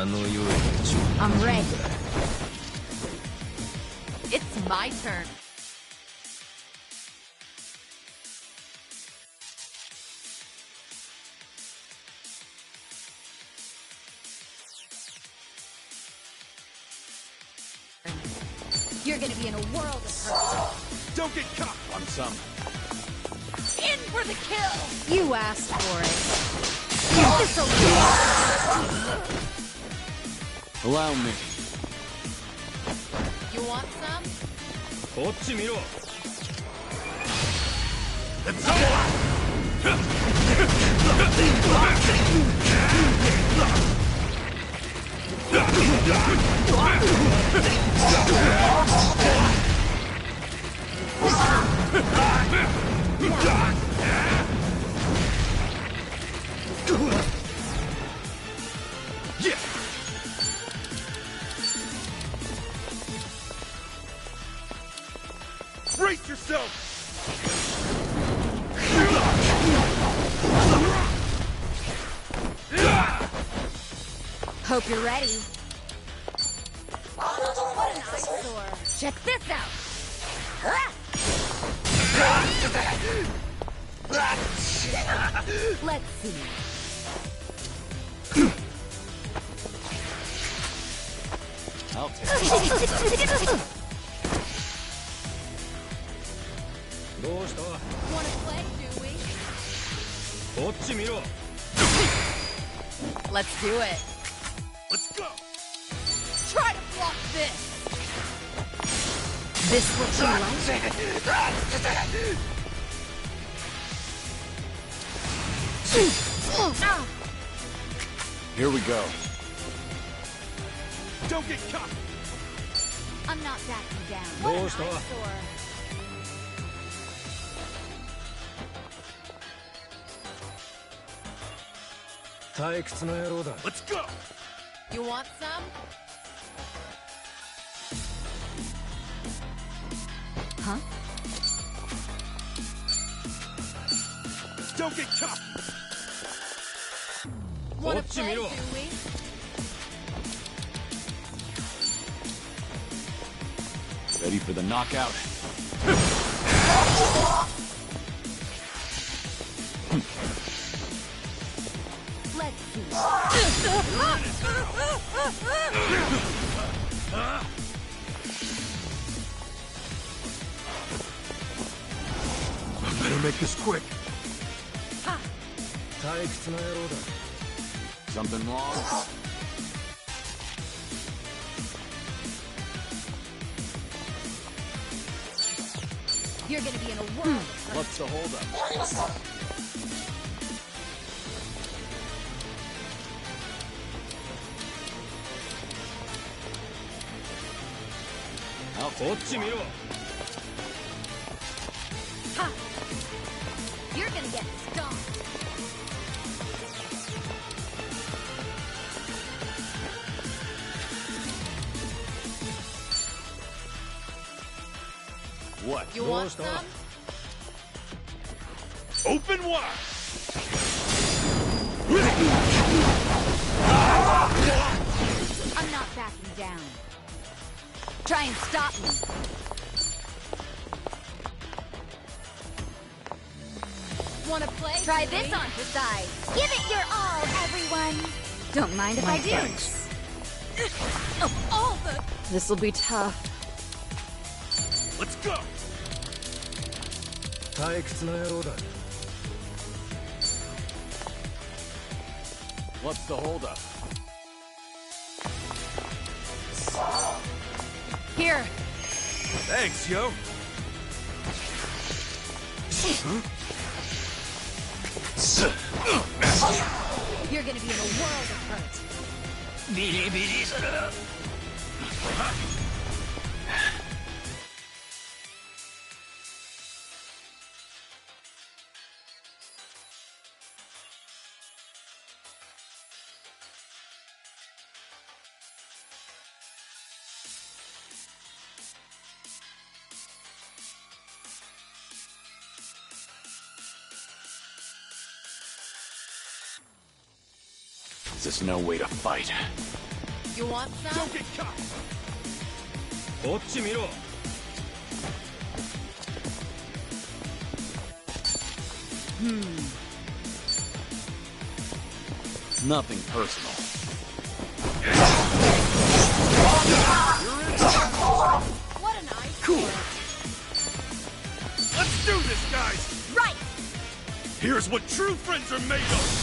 I'm ready. It's my turn. You're gonna be in a world of hurt. Don't get caught on some. In for the kill! You asked for it. Allow me. You want some? Let's brace yourself! Hope you're ready. What an eyesore. Check this out. Let's see. I'll take it. Wanna play, do we? Let's do it. Let's go! Try to block this. This what you like? Here we go. Don't get caught! I'm not backing down. What an eyesore. Let's go! You want some? Huh? Don't get caught! Wanna play, do we? Ready for the knockout? Let's see. Better make this quick. Ha. Something wrong? You're gonna be in a world. What's the holdup? Ha. You're gonna get stomped. What? You want some? Open wide! I'm not backing down. Try and stop me. Wanna play? Try this on for size. Give it your all, everyone. Don't mind if I do. Thanks. Of all the... This'll be tough. Let's go! What's the holdup? Here. Thanks, yo! You're gonna be in a world of hurt. There's no way to fight. You want some? Don't get caught! こっち見ろ。 Nothing personal. What a nice Cool. Let's do this, guys! Right! Here's what true friends are made of!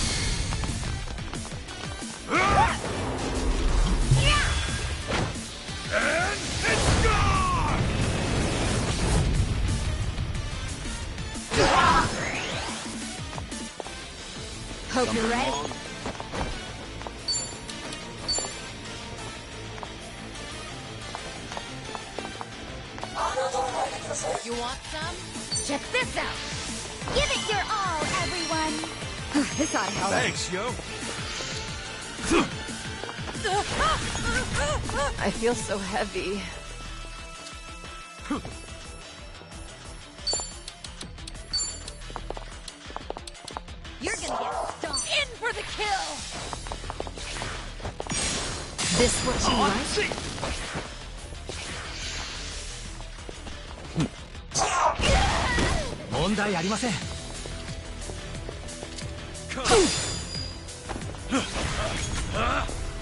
And it's gone! Hope you're ready. You want some? Check this out! Give it your all, everyone! This ought to help. Thanks, yo. I feel so heavy. You're gonna get stomped. In for the kill! This what you want? See. 問題ありません。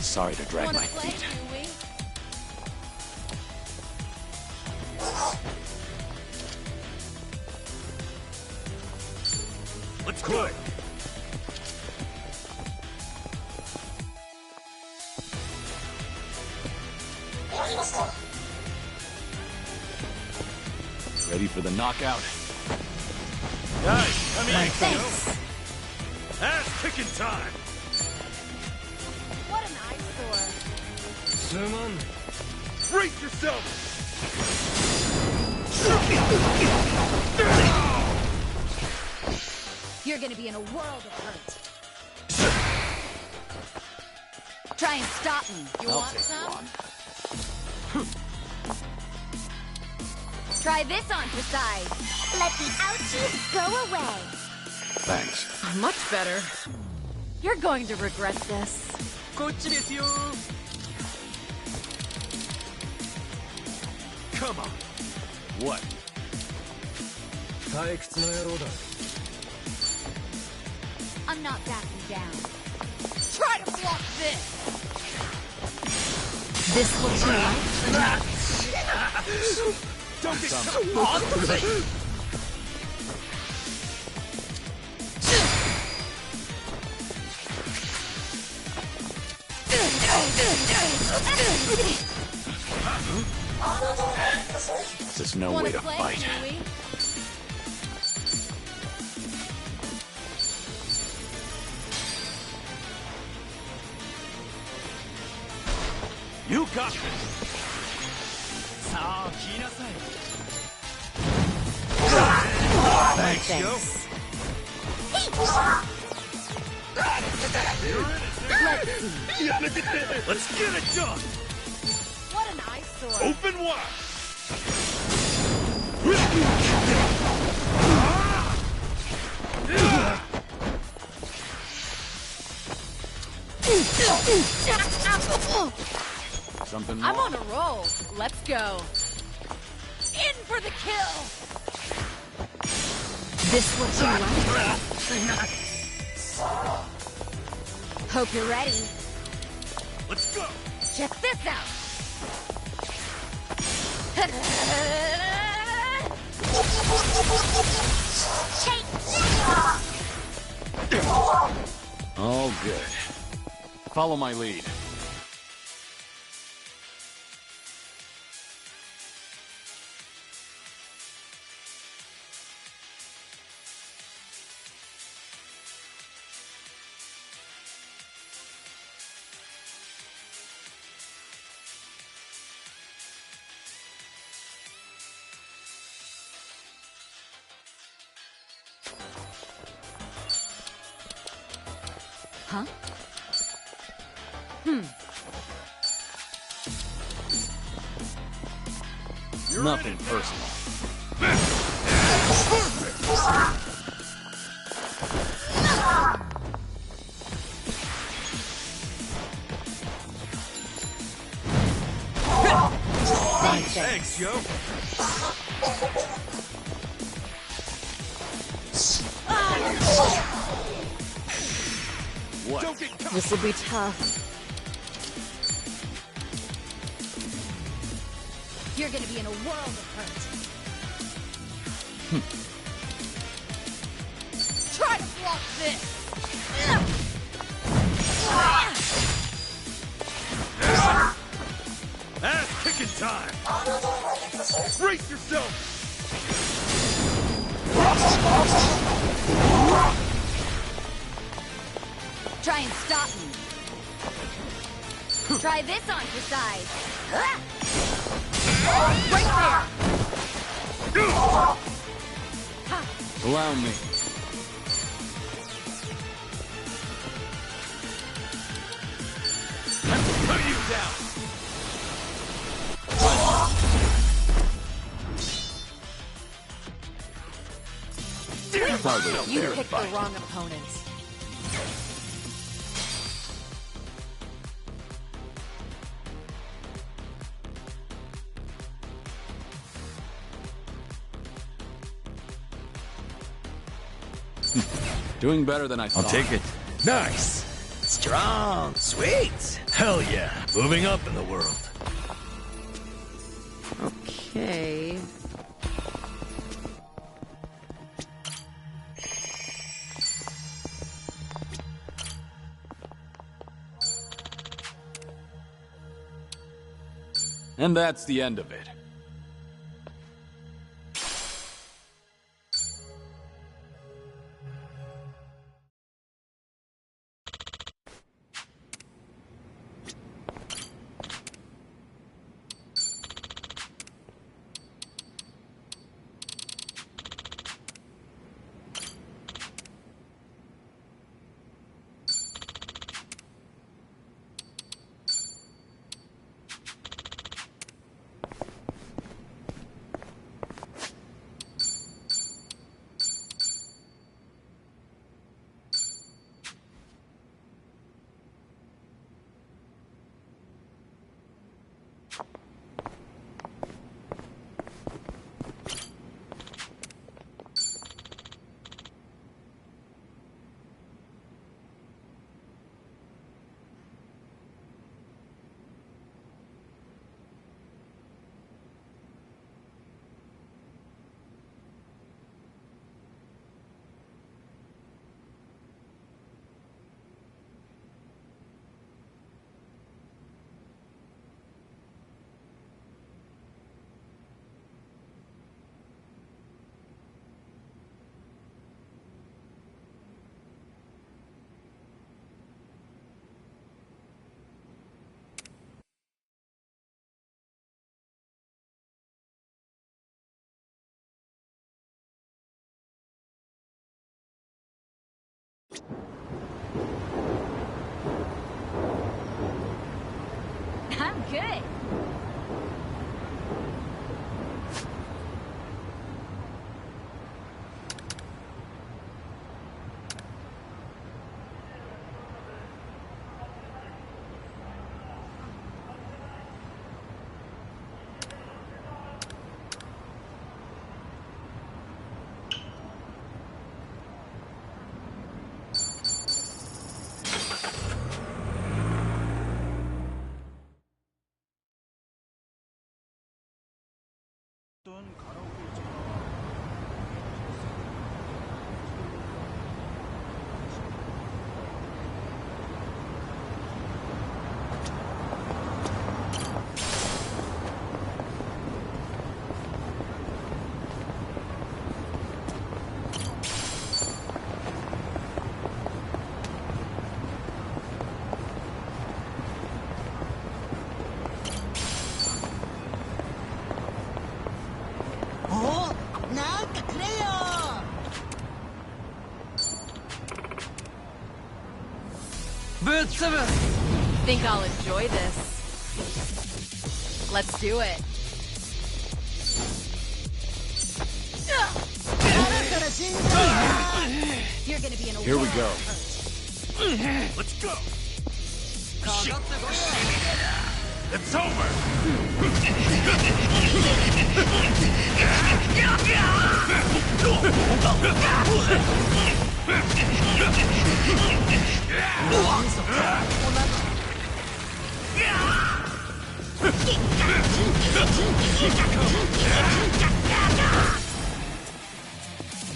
Sorry to drag Wanna my play, feet. do we? Let's go! Ready for the knockout? Guys, come here! Thanks! Ass kicking time! What an eyesore. すまん。 Brace yourself! You're gonna be in a world of hurt. Try and stop me. You I'll want take some? one. Try this on for size. Let the ouchies go away. Thanks. Much better. You're going to regret this. こっちですよ。 Come on. What? 退屈な野郎だ。 I'm not backing down. Try to block this. This what you like? Don't get There's no way Wanna to play, fight. do we? You got this. さあ、来なさい。 Thanks, yo. Let's get it done. What an eyesore. Open wide. Something I'm wrong? on a roll. Let's go. In for the kill. This what you want? Hope you're ready. Let's go. Check this out. Take this. All good. Follow my lead. Huh? Nothing personal. Thanks, yo. What? Don't get caught. This will be tough. You're gonna be in a world of hurt. Try to block this! Ass kicking time. Brace yourself. Try and stop me. Try this on for size. Right there! Allow me. Cut you down. Hardly a You fair picked fight. the wrong opponents. Doing better than I thought. I'll take it. Nice. Strong. Sweet. Hell yeah. Moving up in the world. Okay. And that's the end of it. I'm good. Think I'll enjoy this. Let's do it. You're gonna be in a Here we world go. of hurt. Let's go. It's over!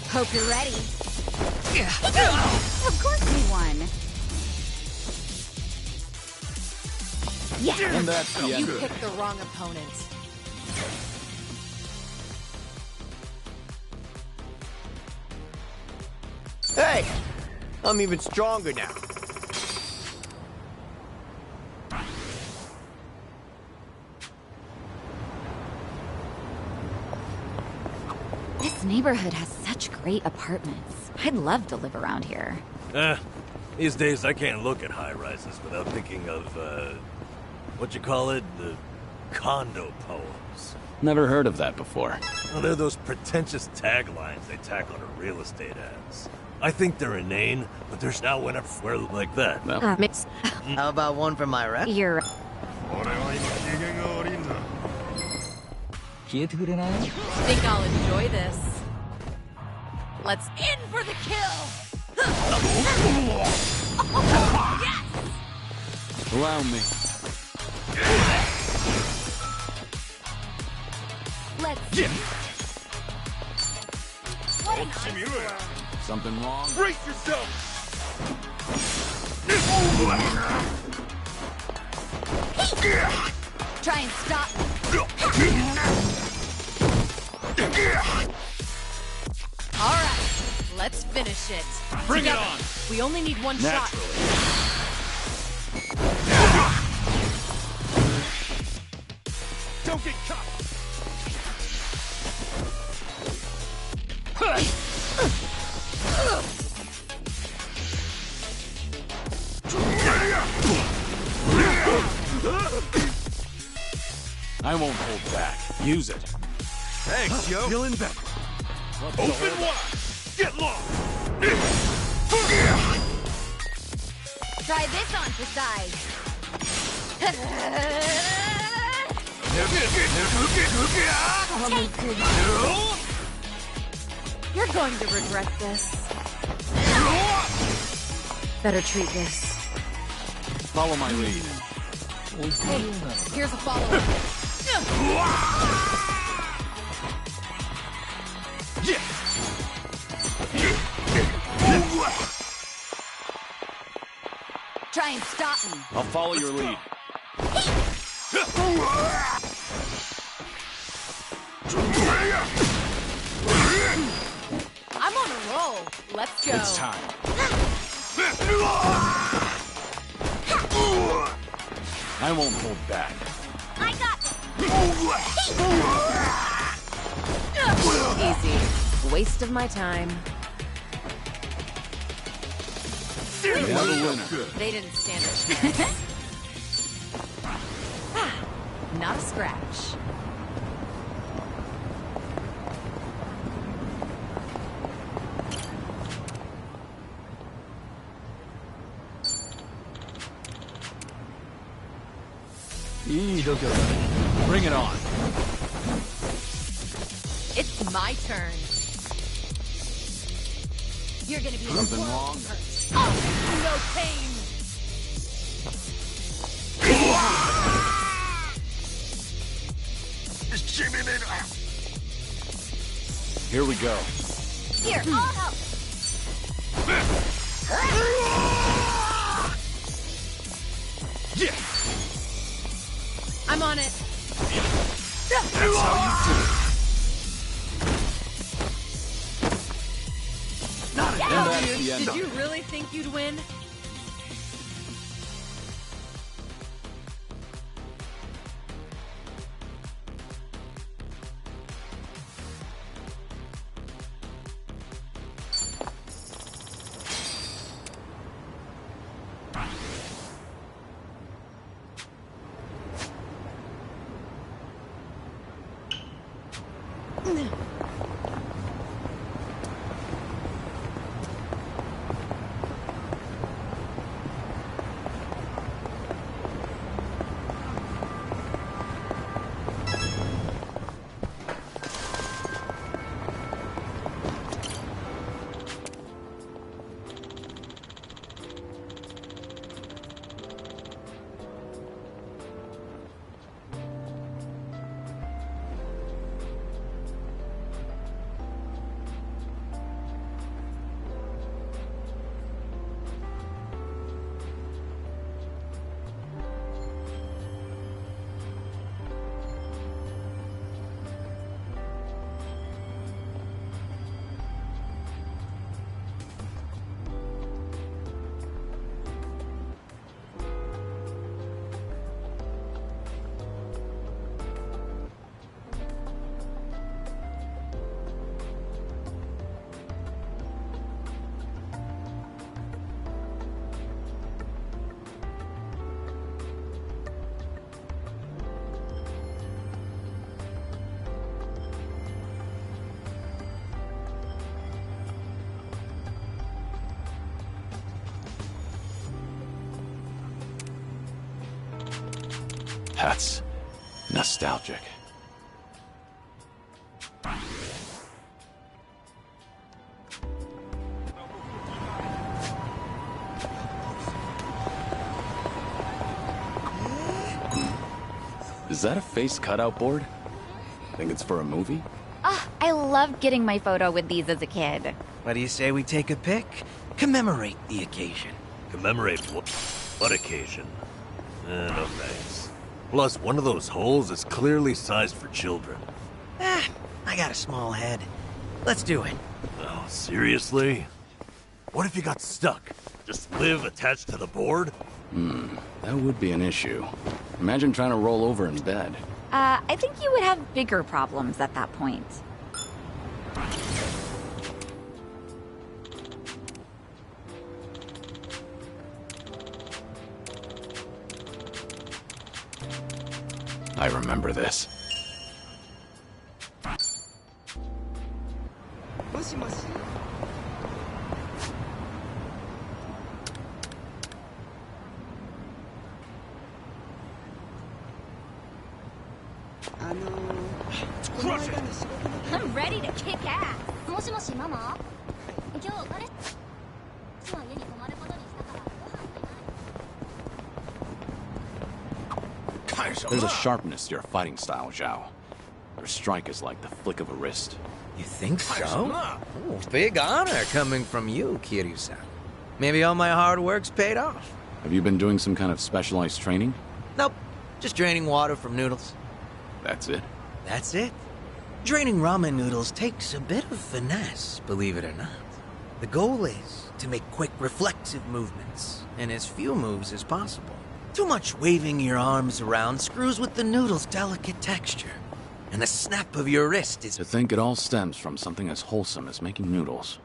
Hope you're ready. Of course we won. Yeah. And that's the end You of it. picked the wrong opponent. Hey! I'm even stronger now. This neighborhood has such great apartments. I'd love to live around here. These days I can't look at high-rises without thinking of, what you call it? The condo poems. Never heard of that before. Well, they're those pretentious taglines they tack onto real estate ads. I think they're inane, but there's now one everywhere like that. Well, How about one from my rep? You're... Think I'll enjoy this. Let's in for the kill! Yes! allow me. Let's... Yeah. What an eyesore. Something wrong? Brace yourself! Try and stop me. All right, let's finish it. Bring it Together. on. We only need one shot. Naturally. Don't get caught! I won't hold back. Use it. Thanks, yo. Feeling better. Open wide! Get lost! Try this on for size. You're going to regret this. Better treat this. Follow my lead. Hey, here's a follow-up. Try and stop me. I'll follow your lead. I'm on a roll. Let's go. It's time. I won't hold back. I got this. Easy. Waste of my time. We have a winner. They didn't stand a chance. Not a scratch. Bring it on. It's my turn. You're gonna be Something wrong? Oh, no pain. Here we go. Here, I'll help. I'm on it. That's how you do it. And that's the end Did of you it. really think you'd win? That's nostalgic. Is that a face cutout board? Think it's for a movie? Ah, I loved getting my photo with these as a kid. What do you say we take a pic? Commemorate the occasion. Commemorate what occasion? No thanks. Plus, one of those holes is clearly sized for children. I got a small head. Let's do it. Oh, seriously? What if you got stuck? Just live attached to the board? That would be an issue. Imagine trying to roll over in bed. I think you would have bigger problems at that point. I remember this. I'm ready to kick ass. もしもしママ？今日あれ？実は家に泊まることにしたからご飯ない？ There's a sharpness to your fighting style, Zhao. Your strike is like the flick of a wrist. You think so? Ooh, big honor coming from you, Kiryu-san. Maybe all my hard work's paid off. Have you been doing some kind of specialized training? Nope, just draining water from noodles. That's it? That's it. Draining ramen noodles takes a bit of finesse, believe it or not. The goal is to make quick reflexive movements, and as few moves as possible. Too much waving your arms around screws with the noodle's delicate texture. And the snap of your wrist is... To think it all stems from something as wholesome as making noodles.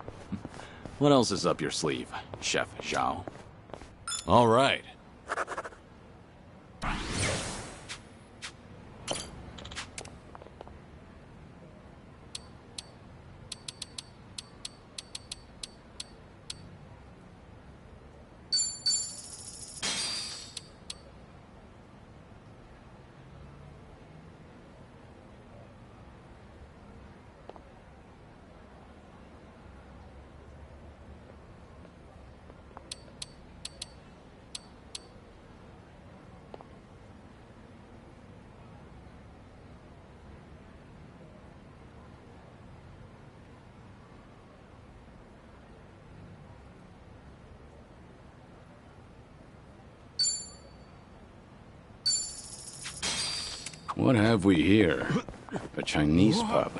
What else is up your sleeve, Chef Zhao? All right. What have we here? A Chinese pub.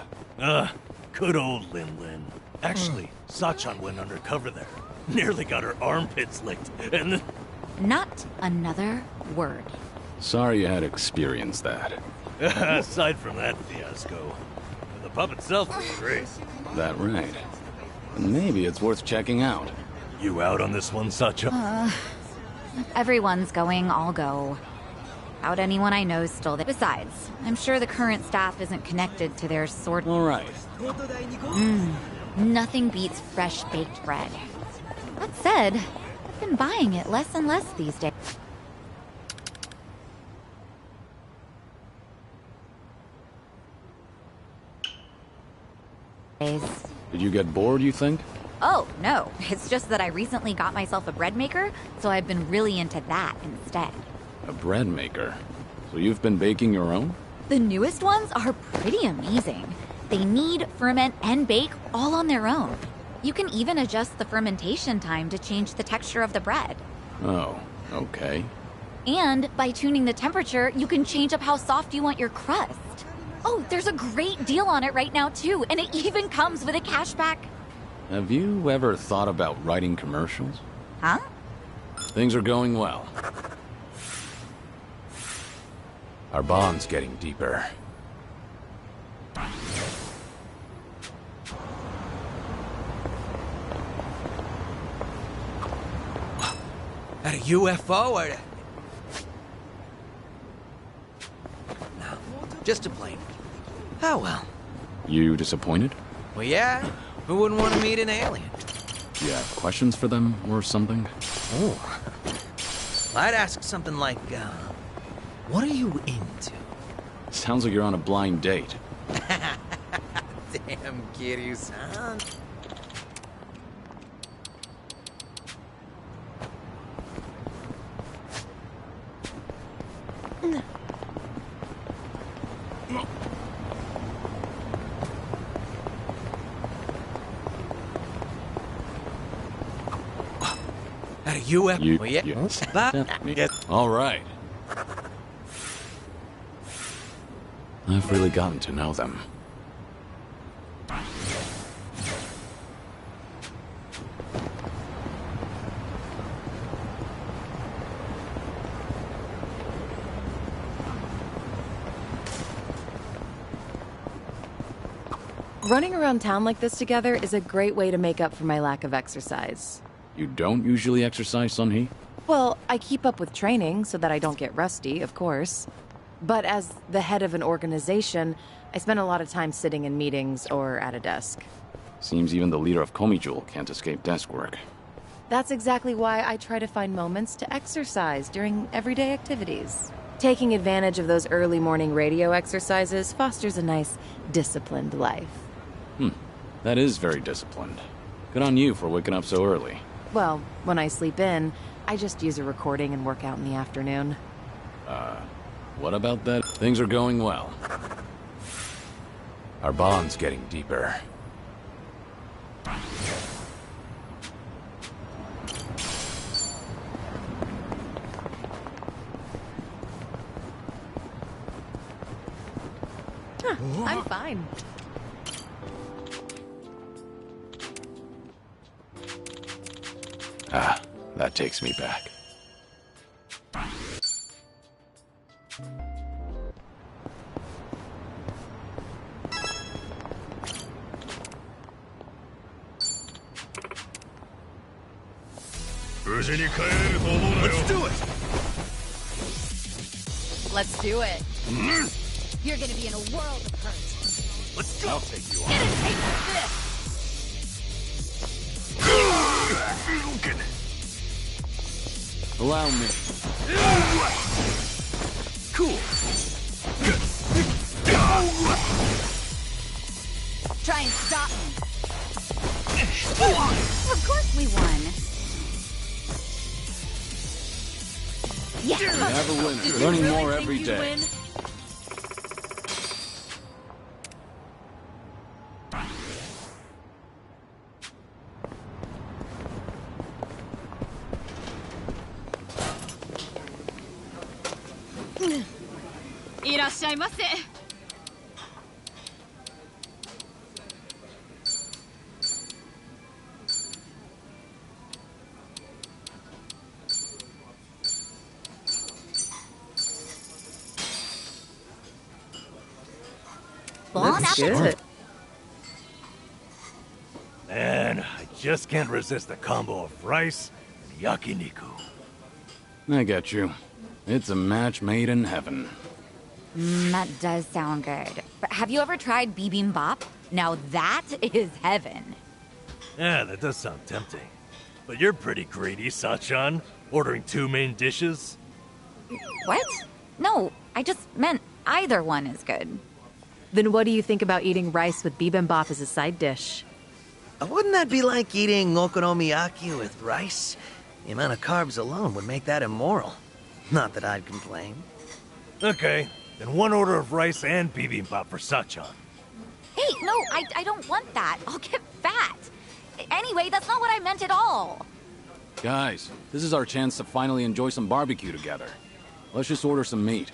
Good old Lin Lin. Actually, Sachan went undercover there. Nearly got her armpits licked, and then... Not another word. Sorry you had to experience that. Aside from that fiasco, the pub itself was great. That right. Maybe it's worth checking out. You out on this one, Sachan? If everyone's going, I'll go. Out anyone I know is still there. Besides, I'm sure the current staff isn't connected to their sword. All right. Nothing beats fresh baked bread. That said, I've been buying it less and less these days. Did you get bored, you think? Oh, no. It's just that I recently got myself a bread maker, so I've been really into that instead. A bread maker. So you've been baking your own? The newest ones are pretty amazing. They knead, ferment, and bake all on their own. You can even adjust the fermentation time to change the texture of the bread. Oh, okay. And by tuning the temperature, you can change up how soft you want your crust. Oh, there's a great deal on it right now, too, and it even comes with a cashback. Have you ever thought about writing commercials? Huh? Things are going well. Our bond's getting deeper. At a UFO or... No, just a plane. Oh well. You disappointed? Well, yeah. Who wouldn't want to meet an alien? Do you have questions for them or something? Oh. I'd ask something like, What are you into? Sounds like you're on a blind date. Damn, Kiryu-san. You, All right. I've really gotten to know them. Running around town like this together is a great way to make up for my lack of exercise. You don't usually exercise, Sunhee? Well, I keep up with training so that I don't get rusty, of course. But as the head of an organization, I spend a lot of time sitting in meetings or at a desk. Seems even the leader of Komijul can't escape desk work. That's exactly why I try to find moments to exercise during everyday activities. Taking advantage of those early morning radio exercises fosters a nice, disciplined life. That is very disciplined. Good on you for waking up so early. Well, when I sleep in, I just use a recording and work out in the afternoon. What about that? Things are going well. Our bond's getting deeper. I'm fine. That takes me back. Let's do it! Let's do it. You're gonna be in a world of hurt. Let's go! I'll take you on. Get a taste of this! Allow me. Cool. Try and stop me. Of course we won. Yeah. We have a winner. Learning more every day. Bon appetit. Man, I just can't resist a combo of rice and yakiniku. I get you. It's a match made in heaven. That does sound good. But have you ever tried bibimbap? Now that is heaven. Yeah, that does sound tempting. But you're pretty greedy, Sachan. Ordering 2 main dishes? What? No, I just meant either one is good. Then what do you think about eating rice with bibimbap as a side dish? Wouldn't that be like eating okonomiyaki with rice? The amount of carbs alone would make that immoral. Not that I'd complain. Okay, then 1 order of rice and bibimbap for Sachan. Hey, no, I don't want that. I'll get fat. Anyway, that's not what I meant at all. Guys, this is our chance to finally enjoy some barbecue together. Let's just order some meat.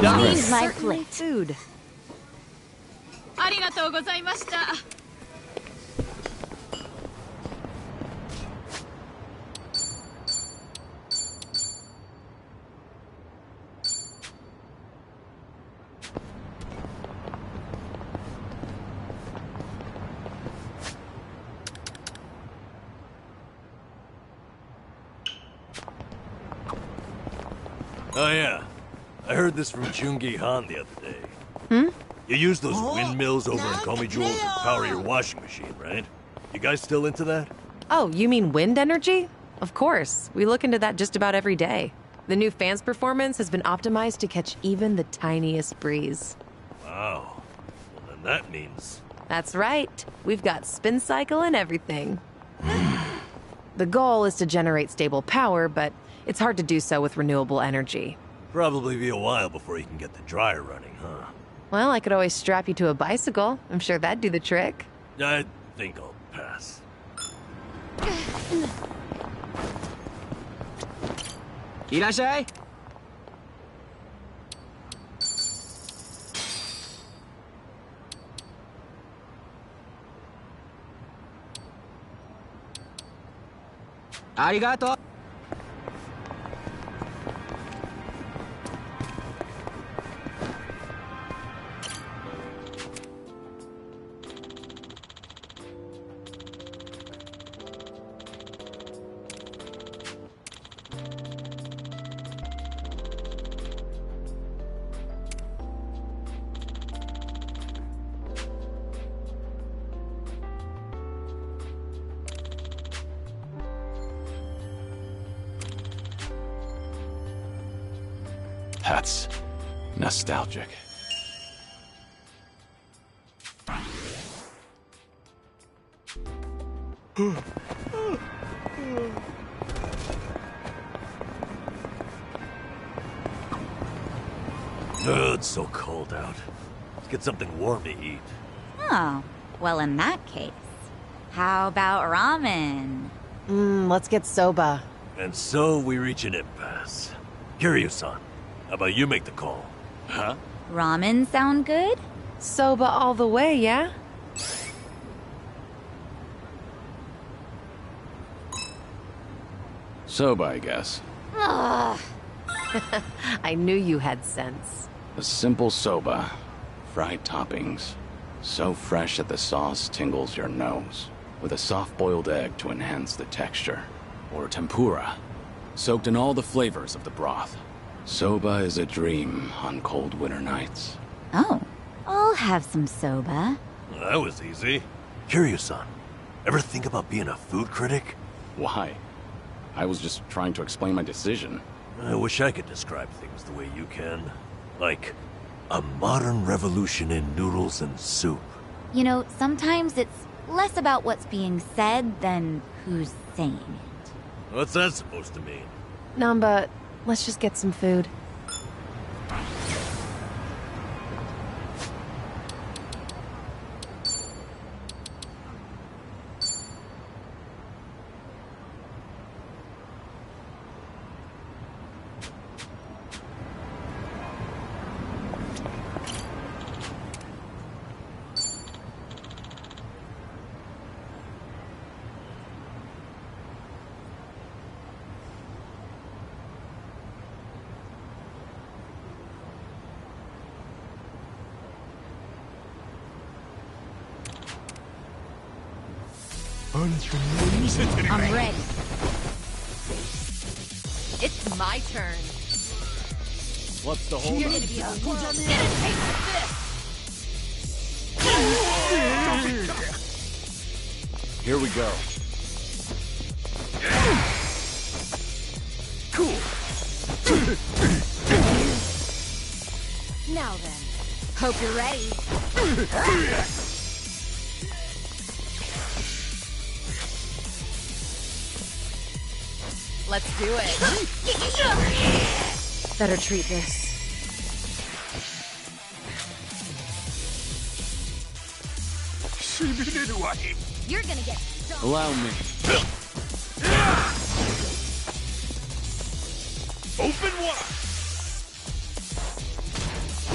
Clean my plate. Food. ありがとうございました。Oh yeah, I heard this from Chungi Han the other day. You use those windmills over in Komijul to power your washing machine, right? You guys still into that? Oh, you mean wind energy? Of course. We look into that just about every day. The new fan's performance has been optimized to catch even the tiniest breeze. Wow. Well, then that means... That's right. We've got spin cycle and everything. The goal is to generate stable power, but it's hard to do so with renewable energy. Probably be a while before you can get the dryer running, huh? Well, I could always strap you to a bicycle. I'm sure that'd do the trick. I think I'll pass. いらっしゃい。ありがとう。That's nostalgic. It's so cold out. Let's get something warm to eat. Oh, well, in that case, how about ramen? Let's get soba. And so we reach an impasse. Kiryu-san, how about you make the call? Huh? Ramen sound good? Soba all the way, yeah? Soba, I guess. Ugh. I knew you had sense. A simple soba. Fried toppings. So fresh that the sauce tingles your nose. With a soft-boiled egg to enhance the texture. Or tempura. Soaked in all the flavors of the broth. Soba is a dream on cold winter nights. Oh, I'll have some soba. Well, that was easy. Kiryu-san, ever think about being a food critic? Why? I was just trying to explain my decision. I wish I could describe things the way you can. Like, a modern revolution in noodles and soup. You know, sometimes it's less about what's being said than who's saying it. What's that supposed to mean? Namba, let's just get some food. I'm ready. It's my turn. What's the whole... You're gonna be a world. Get a taste of this. Here we go. Cool. Now then, hope you're ready. Let's do it. Better treat this. You're gonna get stung. Allow me. Open wide.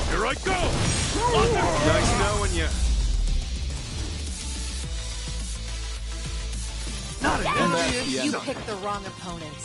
Here I go. Nice knowing you. Not an And that's the You end. picked the wrong opponent.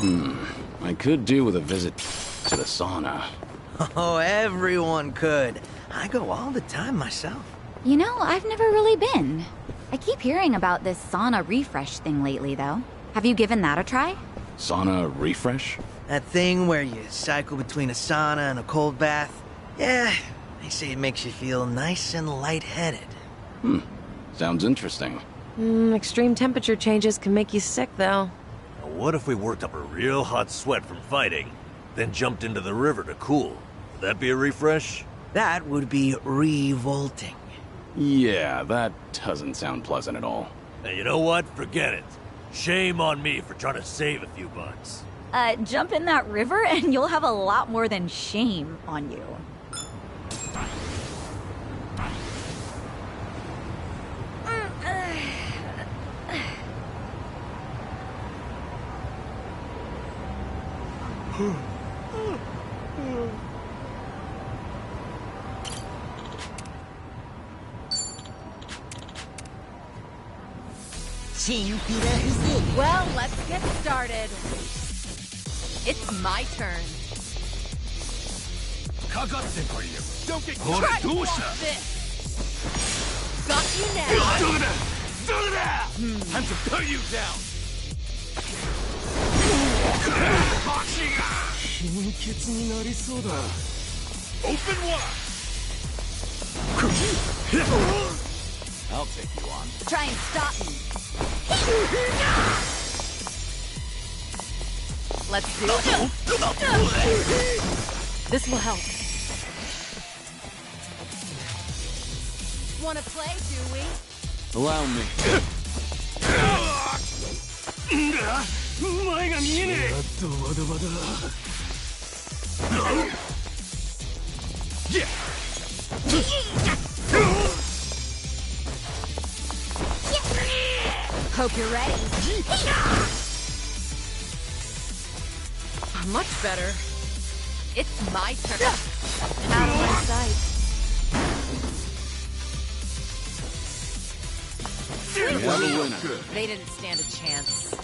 I could do with a visit to the sauna. Oh, everyone could. I go all the time myself. You know, I've never really been. I keep hearing about this sauna refresh thing lately, though. Have you given that a try? Sauna refresh? That thing where you cycle between a sauna and a cold bath. Yeah, they say it makes you feel nice and lightheaded. Sounds interesting. Extreme temperature changes can make you sick, though. Now, what if we worked up a real hot sweat from fighting, then jumped into the river to cool? Would that be a refresh? That would be revolting. Yeah, that doesn't sound pleasant at all. And you know what? Forget it. Shame on me for trying to save a few bucks. Jump in that river and you'll have a lot more than shame on you. Well, let's get started. It's my turn. Don't get caught. This. Got you now. Time to put you down! Open wide! I'll take you on. Try and stop me. Let's do it. This will help. Wanna play, do we? Allow me. Hope you're ready. Much better. It's my turn. Out of my sight. We have a winner. They didn't stand a chance.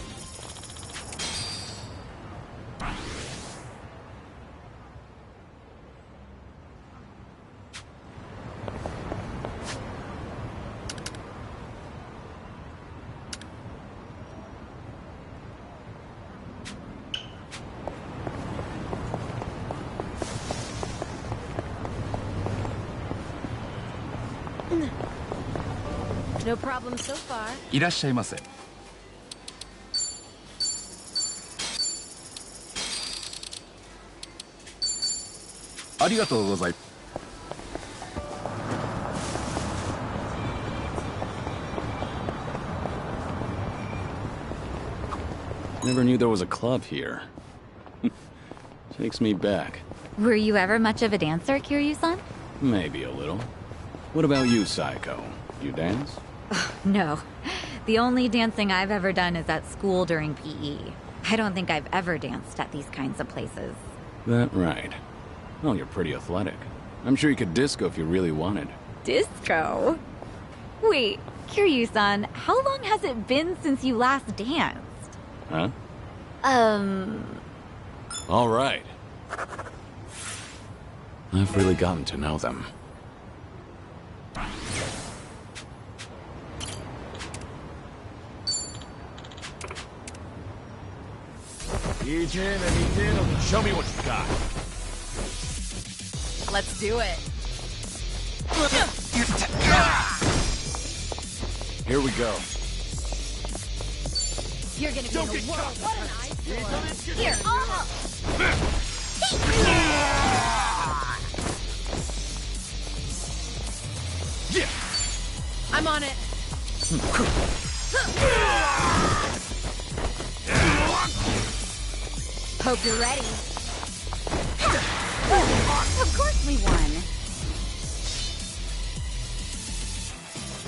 No problem so far. いらっしゃいませ。ありがとうございます。 Never knew there was a club here. Takes me back. Were you ever much of a dancer, Kiryu-san? Maybe a little. What about you, Psycho? You dance? No. The only dancing I've ever done is at school during PE. I don't think I've ever danced at these kinds of places. That right. Well, you're pretty athletic. I'm sure you could disco if you really wanted. Disco? Wait, Kiryu-san, how long has it been since you last danced? Huh? All right. I've really gotten to know them. Show me what you got. Let's do it. Here we go. You're gonna be in the world. What an eyesore. Here, I'll help. I'm on it. Hope you're ready. Of course we won.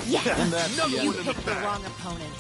Yeah, And that's the You end of picked the wrong opponent.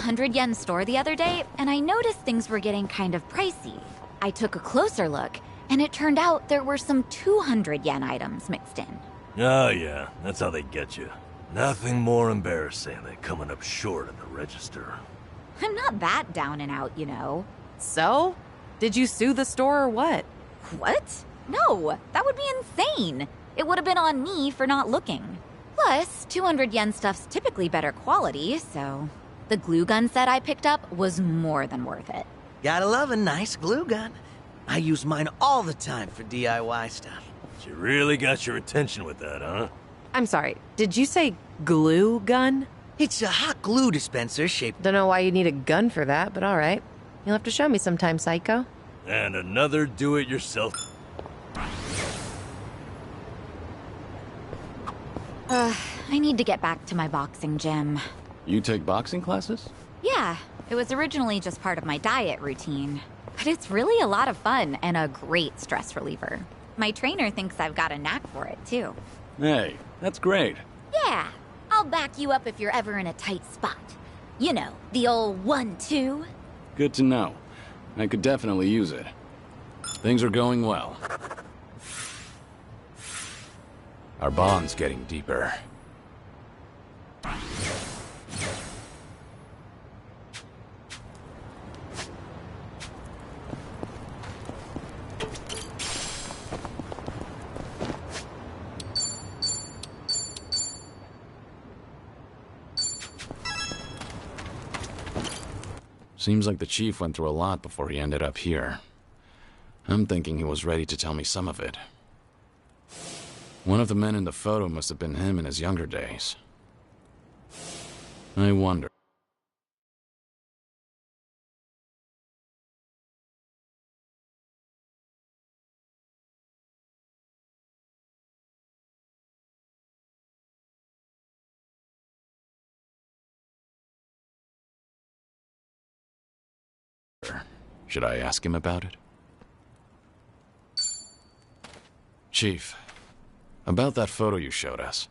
100 yen store the other day, and I noticed things were getting kind of pricey. I took a closer look, and it turned out there were some 200 yen items mixed in. Oh yeah, that's how they get you. Nothing more embarrassing than coming up short at the register. I'm not that down and out, you know. So? Did you sue the store or what? What? No, that would be insane. It would have been on me for not looking. Plus, 200 yen stuff's typically better quality, so the glue gun set I picked up was more than worth it. Gotta love a nice glue gun. I use mine all the time for DIY stuff. She really got your attention with that, huh? I'm sorry, did you say glue gun? It's a hot glue dispenser shaped... Don't know why you need a gun for that, but alright. You'll have to show me sometime, Psycho. And another do-it-yourself. I need to get back to my boxing gym. You take boxing classes? Yeah, it was originally just part of my diet routine. But it's really a lot of fun and a great stress reliever. My trainer thinks I've got a knack for it, too. Hey, that's great. Yeah, I'll back you up if you're ever in a tight spot. You know, the old 1-2. Good to know. I could definitely use it. Things are going well. Our bond's getting deeper. Seems like the chief went through a lot before he ended up here. I'm thinking he was ready to tell me some of it. One of the men in the photo must have been him in his younger days. I wonder. Should I ask him about it? Chief, about that photo you showed us.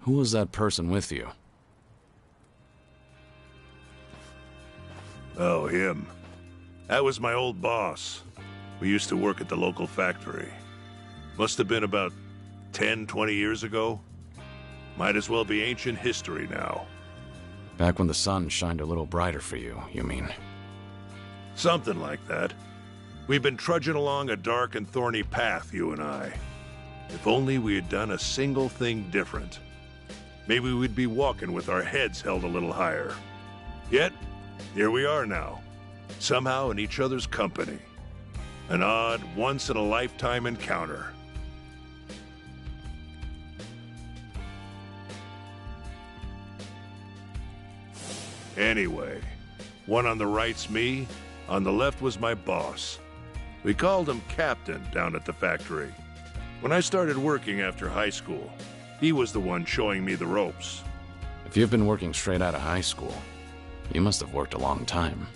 Who was that person with you? Oh, him. That was my old boss. We used to work at the local factory. Must have been about 10, 20 years ago. Might as well be ancient history now. Back when the sun shined a little brighter for you, you mean? Something like that. We've been trudging along a dark and thorny path, you and I. If only we had done a single thing different. Maybe we'd be walking with our heads held a little higher. Yet, here we are now, somehow in each other's company. An odd, once-in-a-lifetime encounter. Anyway, one on the right's me, on the left was my boss. We called him Captain down at the factory. When I started working after high school, he was the one showing me the ropes. If you've been working straight out of high school, you must have worked a long time.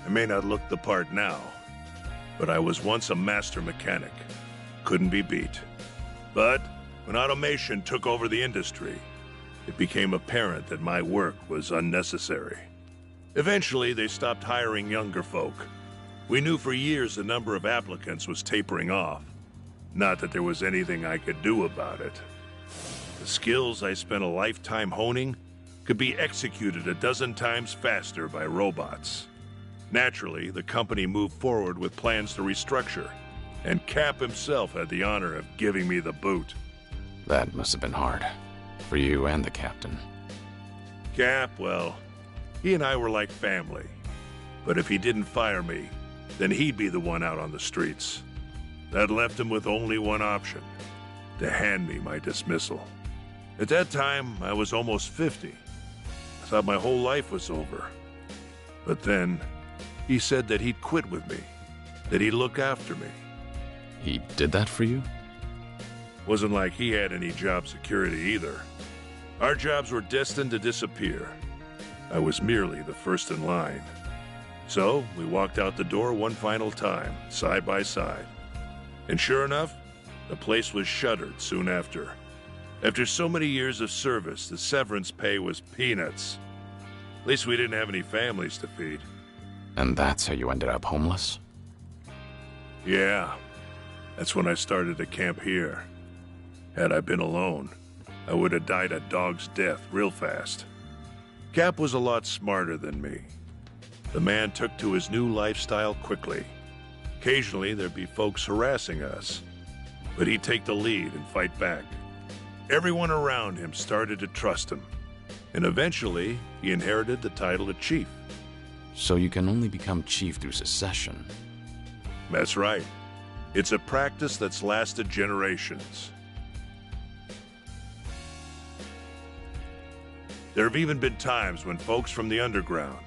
I may not look the part now, but I was once a master mechanic. Couldn't be beat. But when automation took over the industry, it became apparent that my work was unnecessary. Eventually, they stopped hiring younger folk. We knew for years the number of applicants was tapering off. Not that there was anything I could do about it. The skills I spent a lifetime honing could be executed a dozen times faster by robots. Naturally, the company moved forward with plans to restructure, and Cap himself had the honor of giving me the boot. That must have been hard. For you and the captain. Cap, well, he and I were like family. But if he didn't fire me, then he'd be the one out on the streets. That left him with only one option, to hand me my dismissal. At that time, I was almost 50. I thought my whole life was over. But then, he said that he'd quit with me, that he'd look after me. He did that for you? Wasn't like he had any job security either. Our jobs were destined to disappear. I was merely the first in line. So, we walked out the door one final time, side by side. And sure enough, the place was shuttered soon after. After so many years of service, the severance pay was peanuts. At least we didn't have any families to feed. And that's how you ended up homeless? Yeah. That's when I started to camp here. Had I been alone, I would have died a dog's death real fast. Cap was a lot smarter than me. The man took to his new lifestyle quickly. Occasionally, there'd be folks harassing us, but he'd take the lead and fight back. Everyone around him started to trust him, and eventually, he inherited the title of chief. So you can only become chief through succession. That's right. It's a practice that's lasted generations. There have even been times when folks from the underground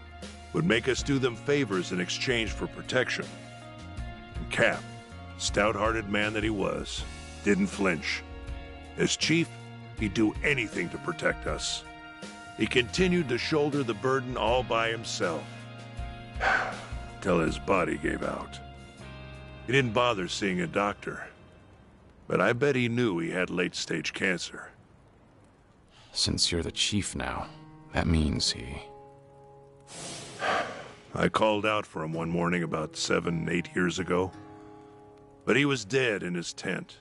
would make us do them favors in exchange for protection. And Cap, stout-hearted man that he was, didn't flinch. As chief, he'd do anything to protect us. He continued to shoulder the burden all by himself, till his body gave out. He didn't bother seeing a doctor, but I bet he knew he had late-stage cancer. Since you're the chief now, that means he... I called out for him one morning about 7, 8 years ago, but he was dead in his tent.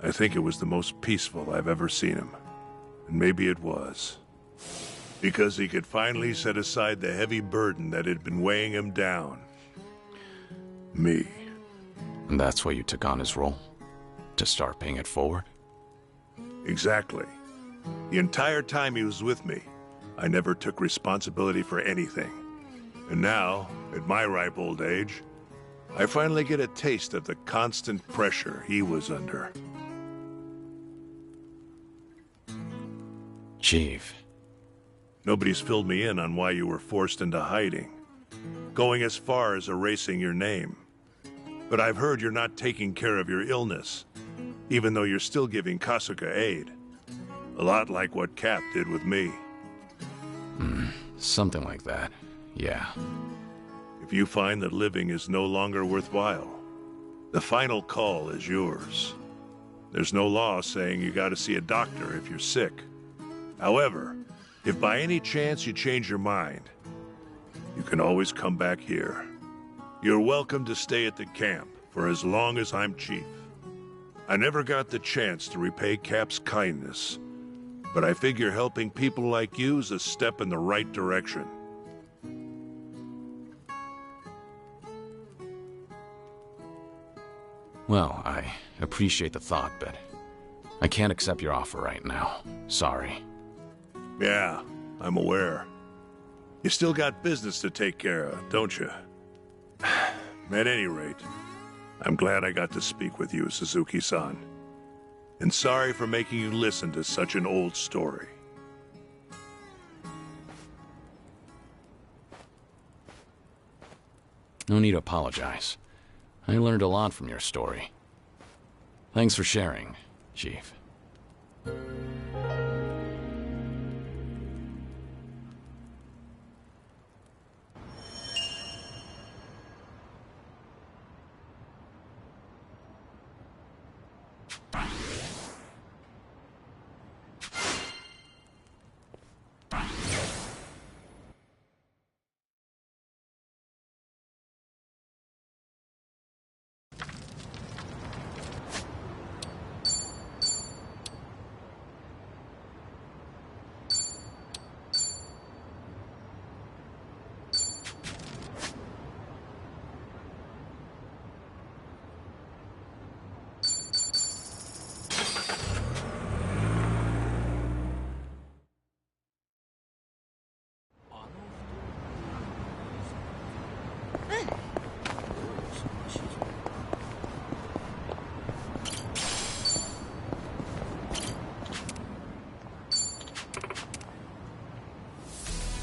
I think it was the most peaceful I've ever seen him, and maybe it was. Because he could finally set aside the heavy burden that had been weighing him down. Me. And that's why you took on his role? To start paying it forward? Exactly. The entire time he was with me, I never took responsibility for anything. And now, at my ripe old age, I finally get a taste of the constant pressure he was under. Chief. Nobody's filled me in on why you were forced into hiding, going as far as erasing your name. But I've heard you're not taking care of your illness, even though you're still giving Kasuga aid. A lot like what Cap did with me. Something like that, yeah. If you find that living is no longer worthwhile, the final call is yours. There's no law saying you gotta see a doctor if you're sick. However, if by any chance you change your mind, you can always come back here. You're welcome to stay at the camp for as long as I'm chief. I never got the chance to repay Cap's kindness, but I figure helping people like you is a step in the right direction. Well, I appreciate the thought, but I can't accept your offer right now. Sorry. Yeah, I'm aware. You still got business to take care of, don't you? At any rate, I'm glad I got to speak with you, Suzuki-san. And sorry for making you listen to such an old story. No need to apologize. I learned a lot from your story. Thanks for sharing, Chief.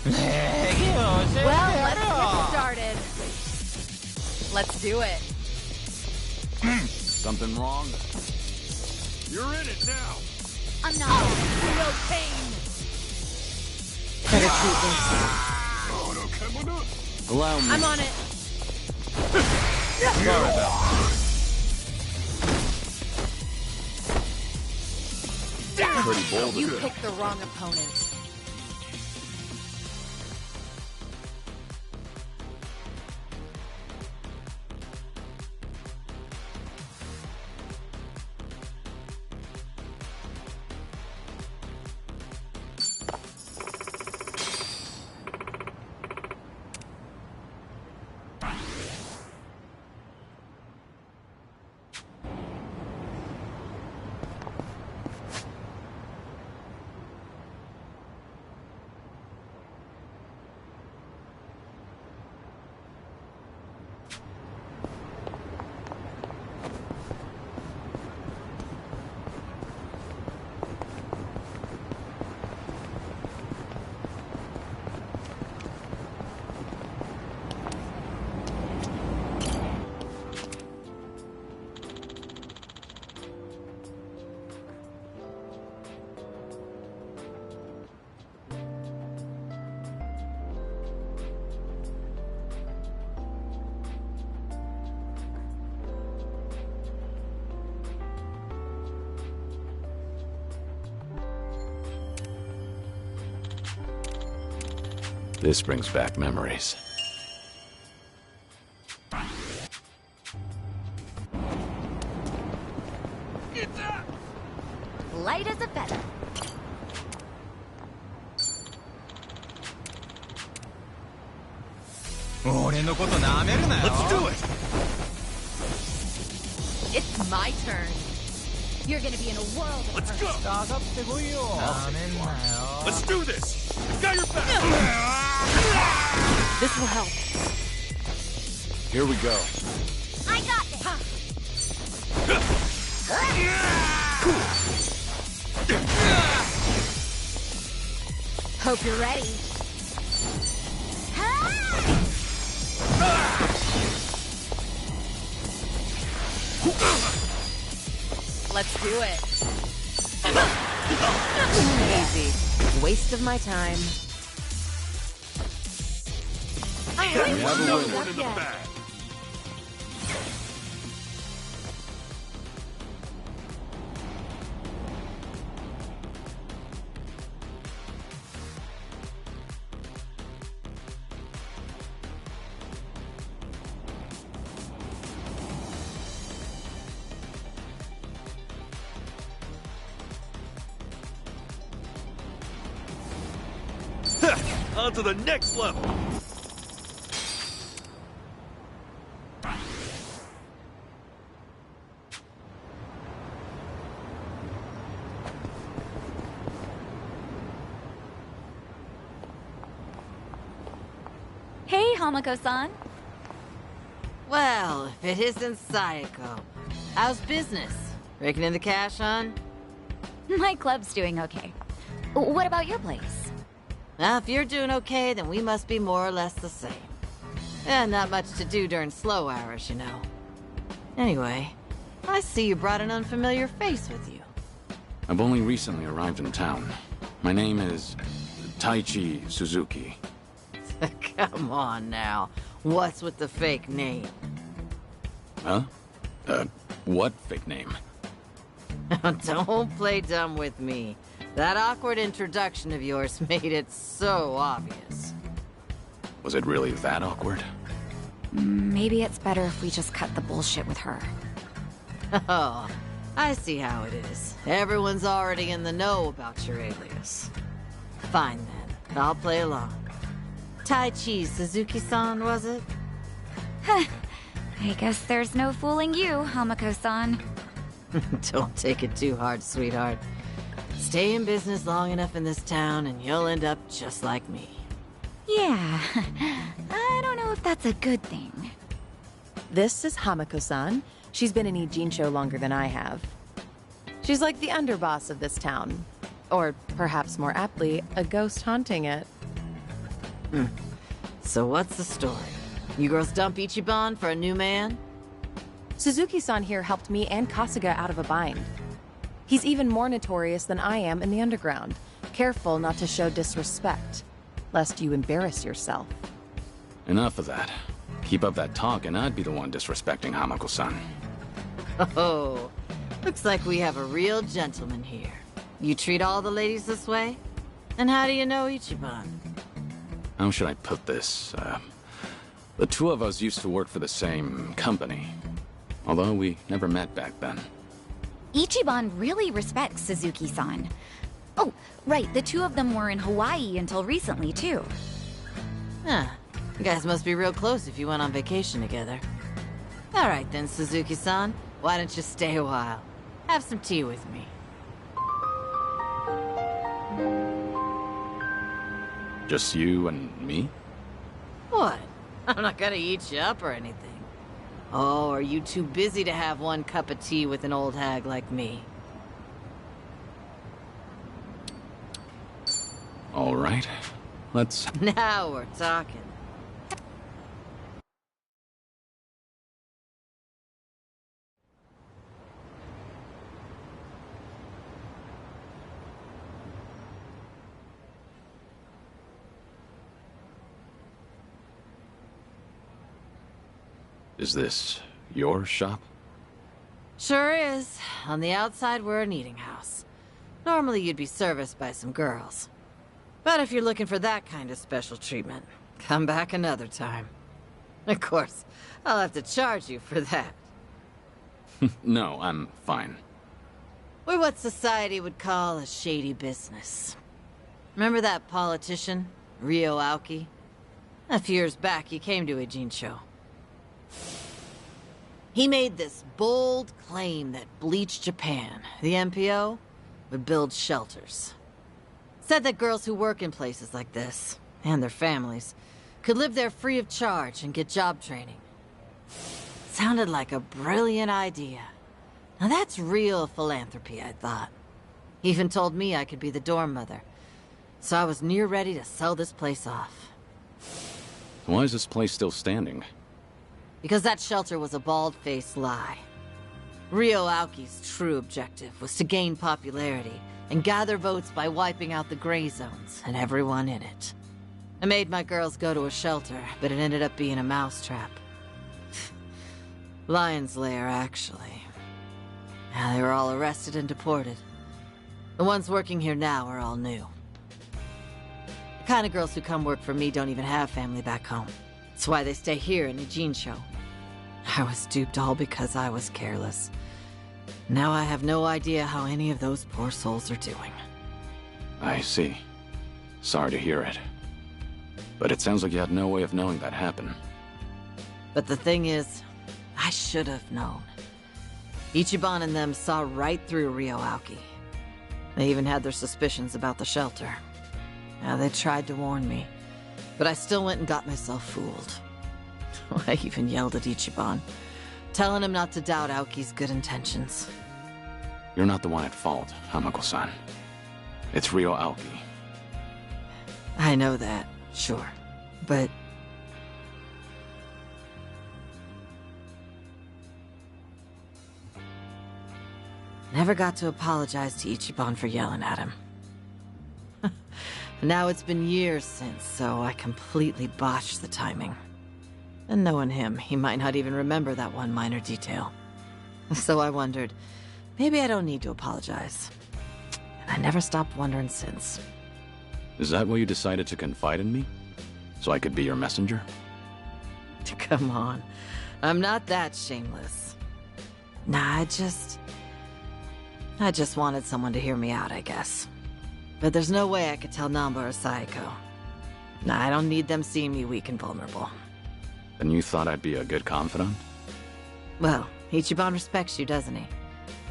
Well, let's get started. Let's do it. Something wrong? You're in it now! I'm not. No pain. Better treat this. Allow me. I'm on it. Sorry about Pretty bold. You picked the wrong opponent. This brings back memories. Light as a feather. Let's do it! It's my turn. You're gonna be in a world of Let's go! hurt. Let's do this! Got your back! This will help. Here we go. I got this. Hope you're ready. Let's do it. Easy. Waste of my time. I We have a No winner. one in the bag! On to the next level! Hey, Hamako-san. Well, if it isn't Sayako. How's business? Raking in the cash, hon? My club's doing okay. What about your place? Well, if you're doing okay, then we must be more or less the same. Not much to do during slow hours, you know. Anyway, I see you brought an unfamiliar face with you. I've only recently arrived in town. My name is Taichi Suzuki. Come on now. What's with the fake name? Huh? What fake name? Don't play dumb with me. That awkward introduction of yours made it so obvious. Was it really that awkward? Maybe it's better if we just cut the bullshit with her. Oh, I see how it is. Everyone's already in the know about your alias. Fine then, I'll play along. Taichi Suzuki-san, was it? I guess there's no fooling you, Hamako-san. Don't take it too hard, sweetheart. Stay in business long enough in this town and you'll end up just like me. Yeah, I don't know if that's a good thing. This is Hamako-san. She's been in Ijincho longer than I have. She's like the underboss of this town. Or perhaps more aptly, a ghost haunting it. So what's the story? You girls dump Ichiban for a new man? Suzuki-san here helped me and Kasuga out of a bind. He's even more notorious than I am in the underground. Careful not to show disrespect, lest you embarrass yourself. Enough of that. Keep up that talk and I'd be the one disrespecting Hamako-san. Oh, looks like we have a real gentleman here. You treat all the ladies this way? And how do you know Ichiban? How should I put this? The two of us used to work for the same company. Although we never met back then. Ichiban really respects Suzuki-san. Oh, right, the two of them were in Hawaii until recently, too. Huh. You guys must be real close if you went on vacation together. All right then, Suzuki-san. Why don't you stay a while? Have some tea with me. Just you and me? What? I'm not gonna eat you up or anything. Oh, are you too busy to have one cup of tea with an old hag like me? All right. Let's... Now we're talking. Is this your shop? Sure is. On the outside, we're an eating house. Normally, you'd be serviced by some girls. But if you're looking for that kind of special treatment, come back another time. Of course, I'll have to charge you for that. No, I'm fine. We're what society would call a shady business. Remember that politician, Ryo Aoki? A few years back, he came to a Jinsho. He made this bold claim that Bleach Japan, the MPO, would build shelters. Said that girls who work in places like this, and their families, could live there free of charge and get job training. Sounded like a brilliant idea. Now that's real philanthropy, I thought. He even told me I could be the dorm mother. So I was near ready to sell this place off. Why is this place still standing? Because that shelter was a bald-faced lie. Ryo Aoki's true objective was to gain popularity and gather votes by wiping out the gray zones and everyone in it. I made my girls go to a shelter, but it ended up being a mousetrap. Lion's Lair, actually. They were all arrested and deported. The ones working here now are all new. The kind of girls who come work for me don't even have family back home. That's why they stay here in Ijincho. I was duped all because I was careless. Now I have no idea how any of those poor souls are doing. I see. Sorry to hear it. But it sounds like you had no way of knowing that happened. But the thing is, I should have known. Ichiban and them saw right through Ryo Aoki. They even had their suspicions about the shelter. Now, they tried to warn me, but I still went and got myself fooled. I even yelled at Ichiban, telling him not to doubt Aoki's good intentions. You're not the one at fault, Hamako-san. It's Ryo Aoki. I know that, sure, but... Never got to apologize to Ichiban for yelling at him. Now it's been years since, so I completely botched the timing. And knowing him, he might not even remember that one minor detail. So I wondered, maybe I don't need to apologize. And I never stopped wondering since. Is that why you decided to confide in me? So I could be your messenger? Come on. I'm not that shameless. Nah, I just wanted someone to hear me out, I guess. But there's no way I could tell Namba or Saeko. Nah, I don't need them seeing me weak and vulnerable. Then you thought I'd be a good confidant? Well, Ichiban respects you, doesn't he?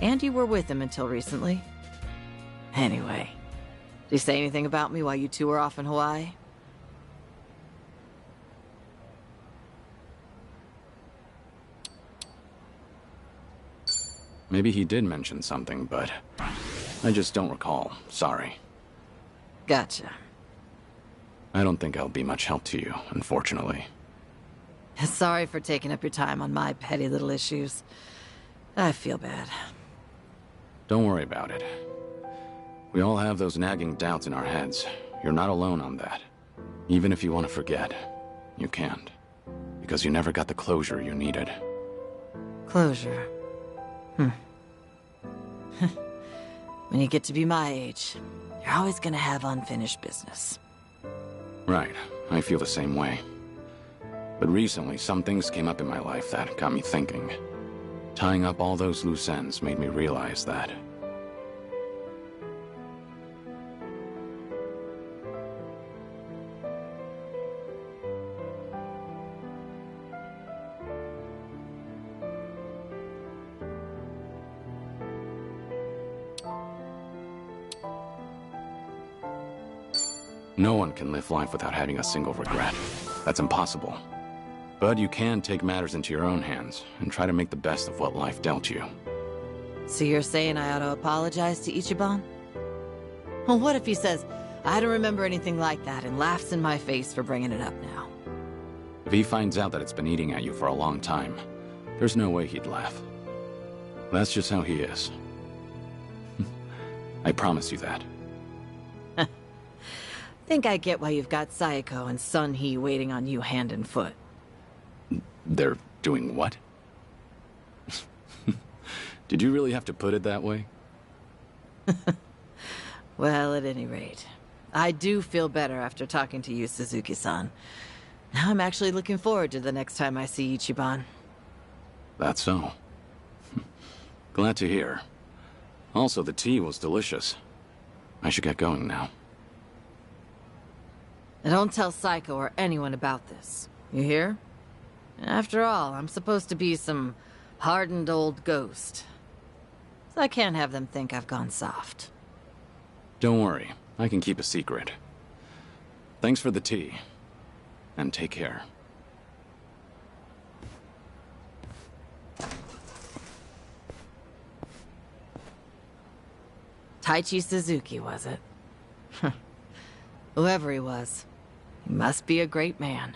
And you were with him until recently. Anyway, did he say anything about me while you two were off in Hawaii? Maybe he did mention something, but I just don't recall. Sorry. Gotcha. I don't think I'll be much help to you, unfortunately. Sorry for taking up your time on my petty little issues. I feel bad. Don't worry about it. We all have those nagging doubts in our heads. You're not alone on that. Even if you want to forget, you can't. Because you never got the closure you needed. Closure? When you get to be my age, you're always gonna have unfinished business. Right. I feel the same way. But recently, some things came up in my life that got me thinking. Tying up all those loose ends made me realize that... No one can live life without having a single regret. That's impossible. But you can take matters into your own hands and try to make the best of what life dealt you. So you're saying I ought to apologize to Ichiban? Well, what if he says, I don't remember anything like that and laughs in my face for bringing it up now? If he finds out that it's been eating at you for a long time, there's no way he'd laugh. That's just how he is. I promise you that. Think I get why you've got Saeko and Sun Hee waiting on you hand and foot. They're doing what? Did you really have to put it that way? Well, at any rate, I do feel better after talking to you, Suzuki-san. Now I'm actually looking forward to the next time I see Ichiban. That's so. Glad to hear. Also, the tea was delicious. I should get going now. And don't tell Psycho or anyone about this. You hear? After all, I'm supposed to be some hardened old ghost. So I can't have them think I've gone soft. Don't worry, I can keep a secret. Thanks for the tea. And take care. Taichi Suzuki, was it? Whoever he was, he must be a great man.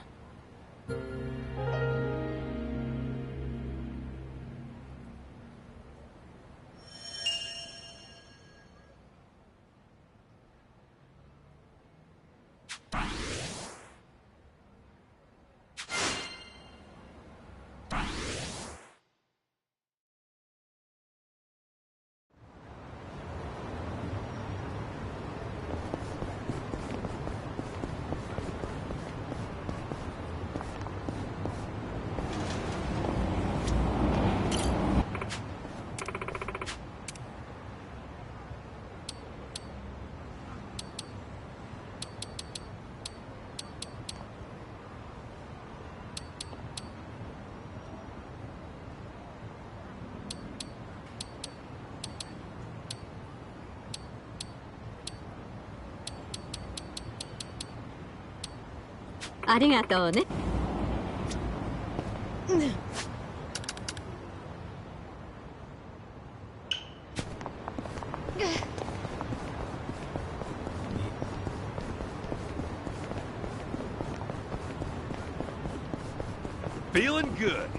Feeling good.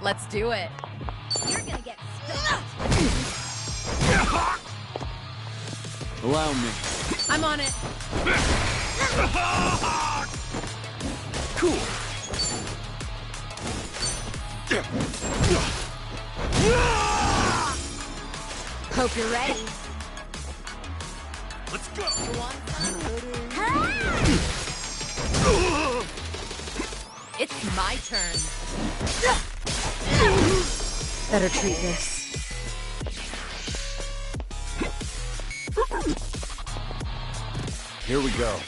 Let's do it. You're gonna get stuck. Allow me. I'm on it. Cool. Hope you're ready. Let's go. It's my turn. Better treat this. Here we go.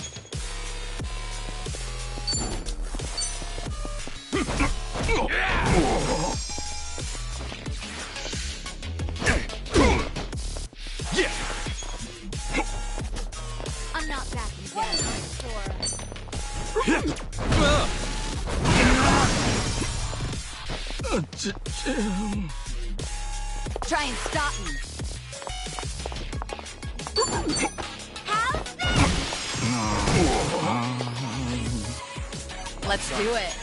I'm not backing down. Try and stop me. How's this? Let's do it.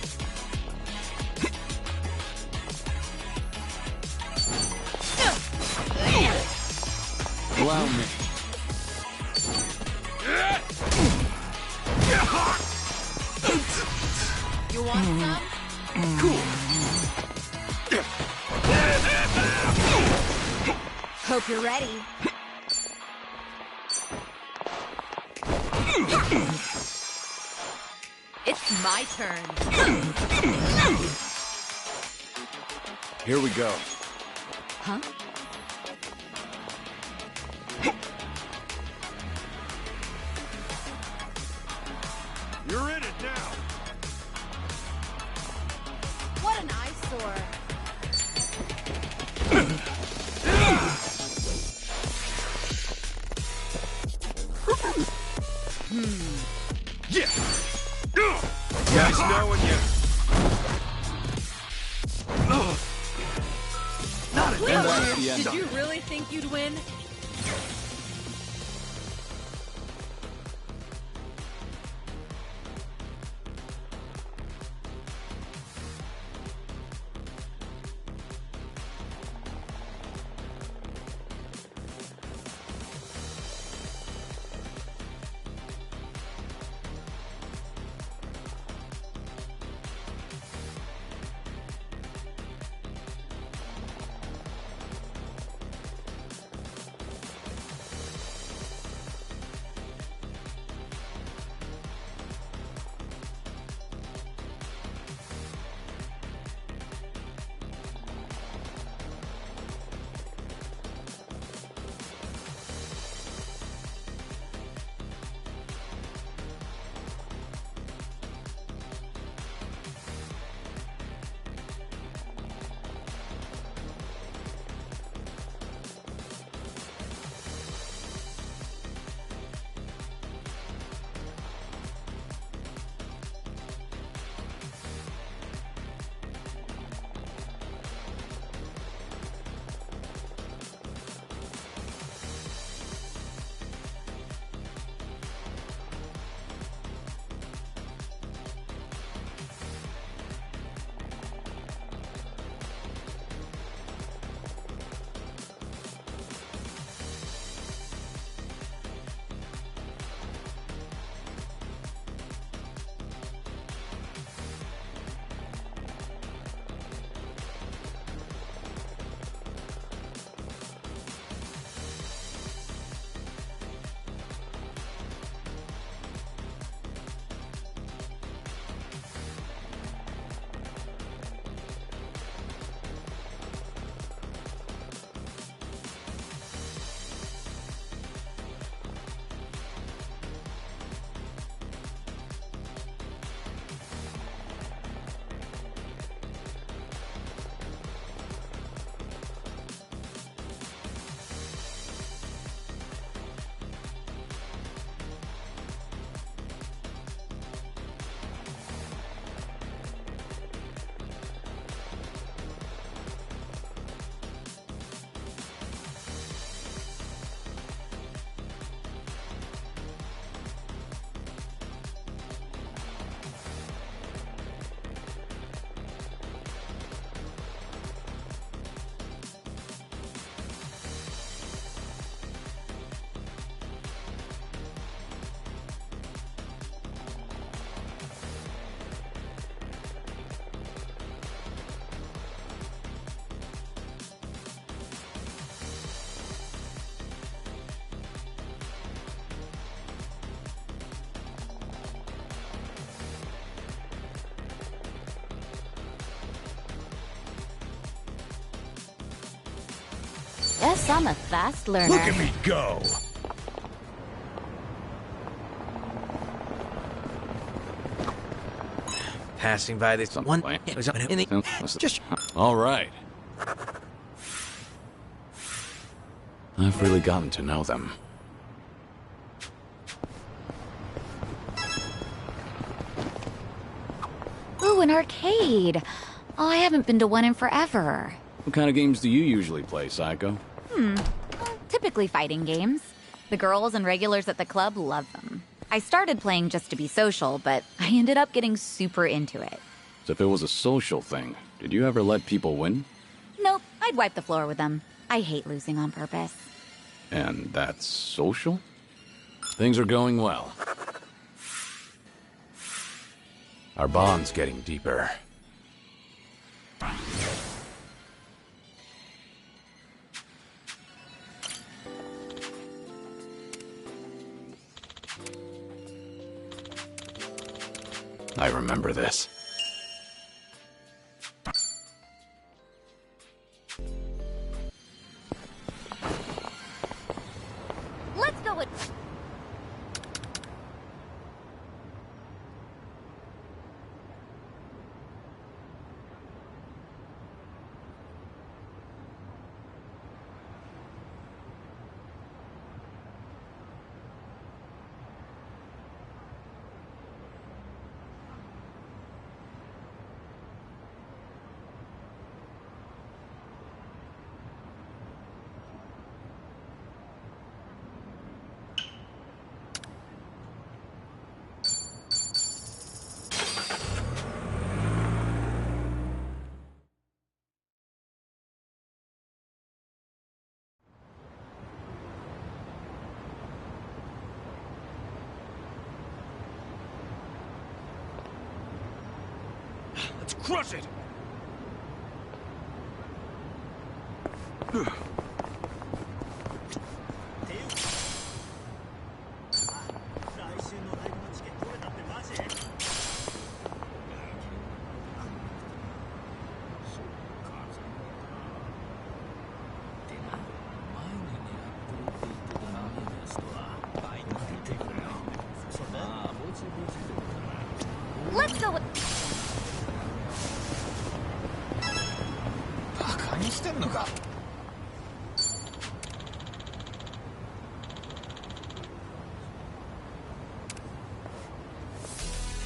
allow me. You want some? Cool. Hope you're ready. It's my turn. Here we go. Huh? You're in it now. What an eyesore. Yeah. Nice knowing you. Not a And that's the end Did of you it. really think you'd win? Yes, I'm a fast learner. Look at me go. Passing by this Something one, like- it was in the just All right. I've really gotten to know them. Ooh, an arcade. Oh, I haven't been to one in forever. What kind of games do you usually play, Psycho? Typically fighting games. The girls and regulars at the club love them. I started playing just to be social, but I ended up getting super into it. So if it was a social thing, did you ever let people win? Nope, I'd wipe the floor with them. I hate losing on purpose. And that's social? Things are going well. Our bond's getting deeper. I remember this. Let's go with... Let's crush it! Let's go with... バカにしてんのか。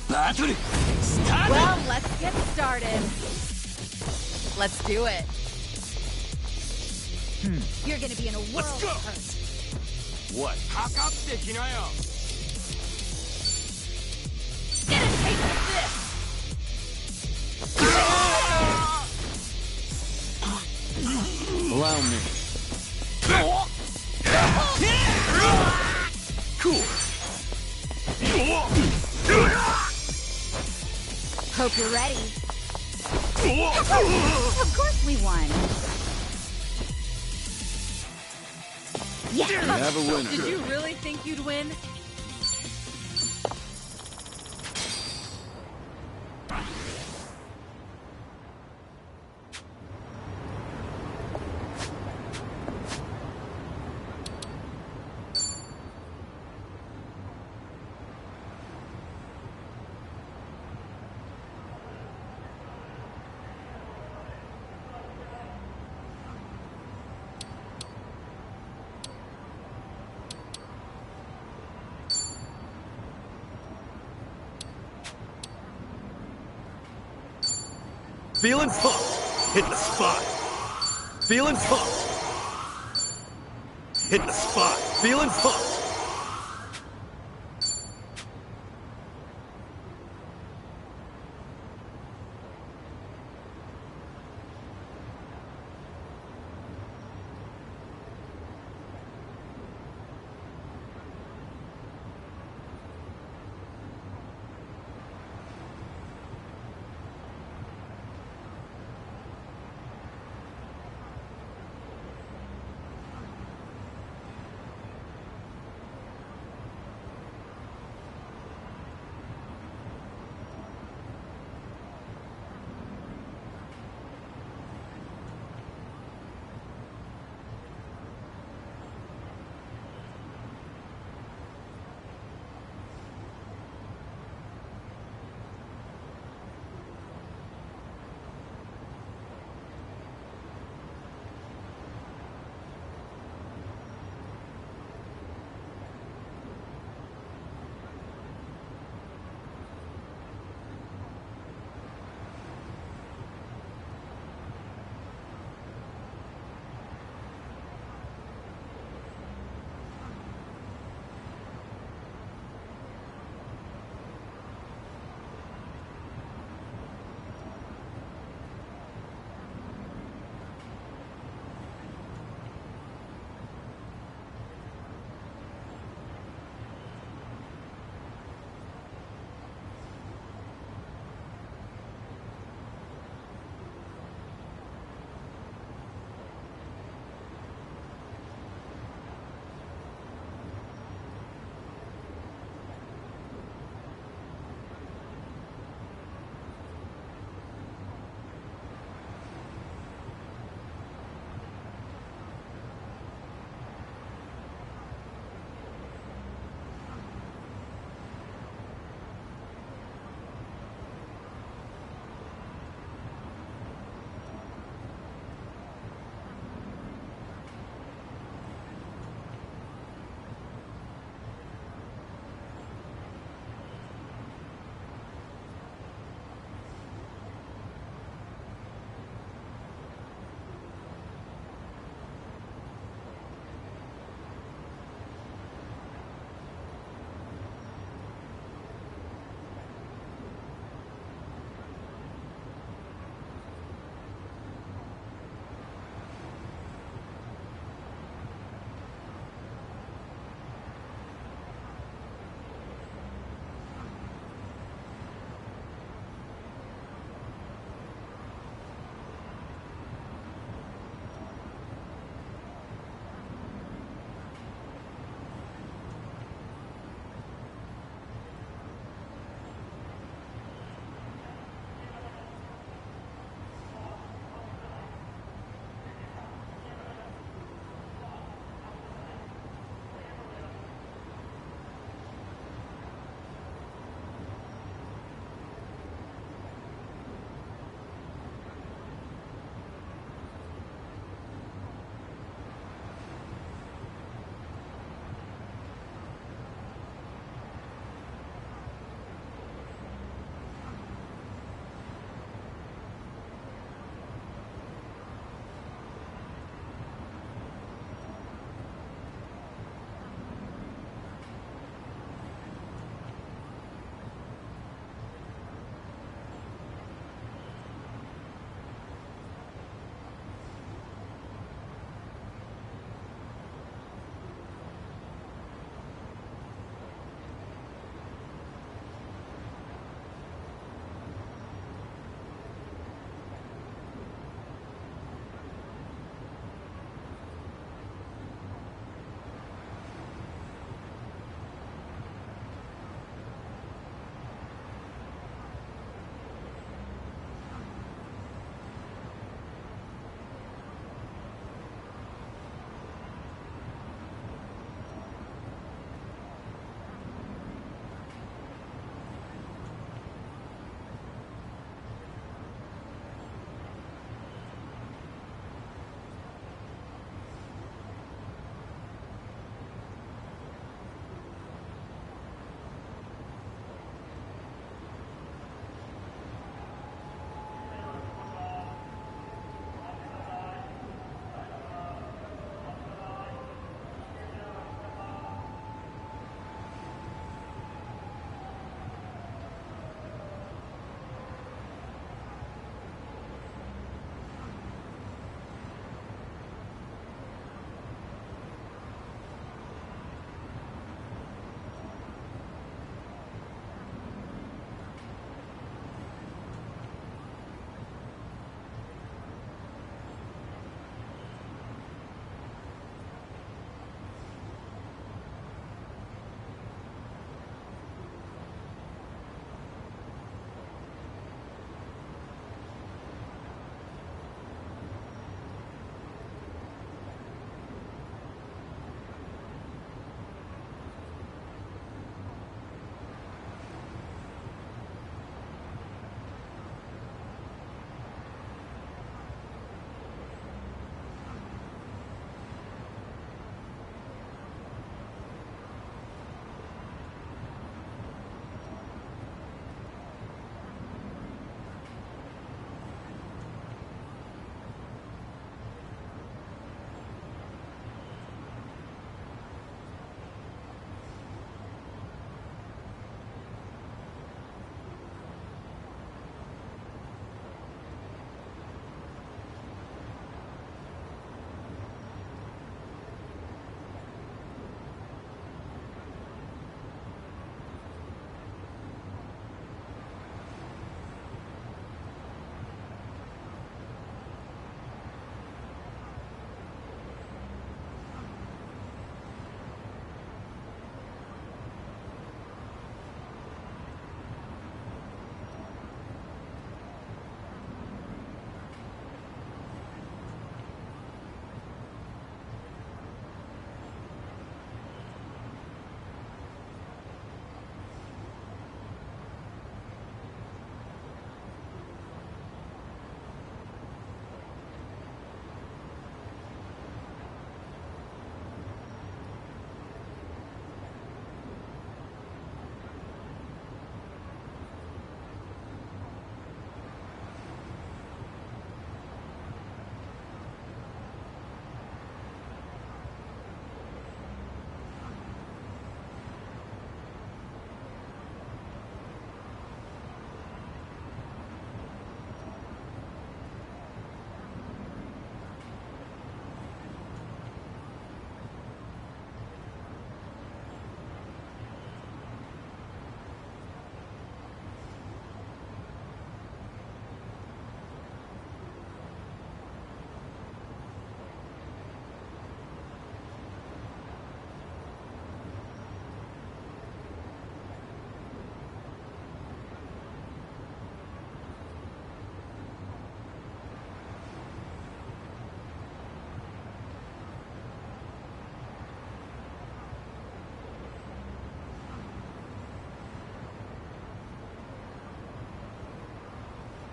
バトルスタート Well, let's get started. Let's do it. You're gonna be in a world Let's go. of hurt. What? かかってきなよ Get a taste of this! Allow me. Cool. Hope you're ready. Of course we won. Yeah. We have a winner. Did you really think you'd win? Feeling pumped. Hit the spot. Feeling pumped. Hit the spot. Feeling pumped.